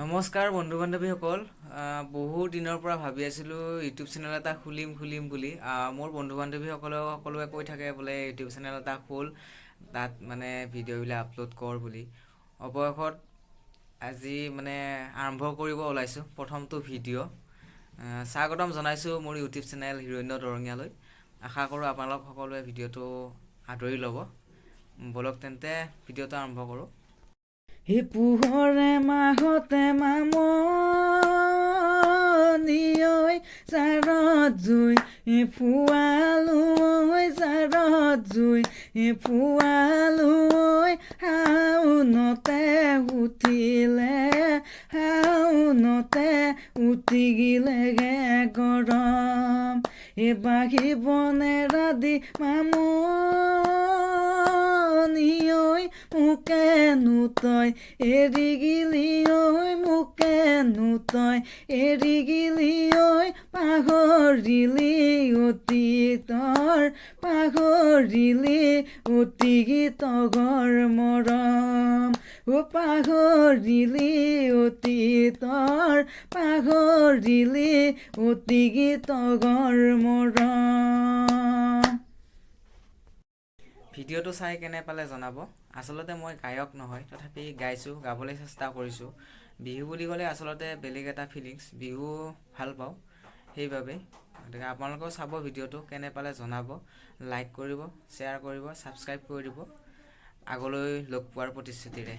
নমস্কাৰ বন্ধু বান্ধৱীসকল। বহু দিনৰ পৰা ভাবি আছিলোঁ ইউটিউব চেনেল এটা খুলিম বুলি। মোৰ বন্ধু বান্ধৱীসকলেও সকলোৱে কৈ থাকে বোলে ইউটিউব চেনেল এটা খোল, তাত মানে ভিডিঅ'বিলাক আপলোড কৰ বুলি। অৱশেষত আজি মানে আৰম্ভ কৰিব ওলাইছোঁ প্ৰথমটো ভিডিঅ'। স্বাগতম জনাইছোঁ মোৰ ইউটিউব চেনেল হিৰণ্য দৰঙীয়ালৈ। আশা কৰোঁ আপোনালোক সকলোৱে ভিডিঅ'টো আদৰি ল'ব। বলক তেন্তে ভিডিঅ'টো আৰম্ভ কৰোঁ। হে পোহৰে মাহতে মামনিঐ চাৰত জুই ফুৱালৈ চাৰত জুই ফুৱালৈ শাওনতে উঠিলে শাওনতে উঠি গিলেগে গৰম বাঘি বনেৰা দি মামনিঐ মোকেনো তই এৰি গিলি ঐ মোকেনো তই এৰি গিলি ঐ পাহৰিলি অতীতৰ পাহৰিলি অতীতৰ মৰম পাহৰিলি অতীতৰ পাহৰিলি অতীতৰ মৰম। ভিডিঅ'টো চাই কেনে পালে জনাব। আচলতে মই গায়ক নহয়, তথাপি গাবলৈ চেষ্টা কৰিছোঁ। বিহু বুলি ক'লে আচলতে বেলেগ এটা ফিলিংছ, বিহু ভাল পাওঁ সেইবাবে। গতিকে আপোনালোকেও চাব ভিডিঅ'টো, কেনে পালে জনাব, লাইক কৰিব, শ্বেয়াৰ কৰিব, ছাবস্ক্ৰাইব কৰি দিব। আগলৈ লগ পোৱাৰ প্ৰতিশ্ৰুতিৰে।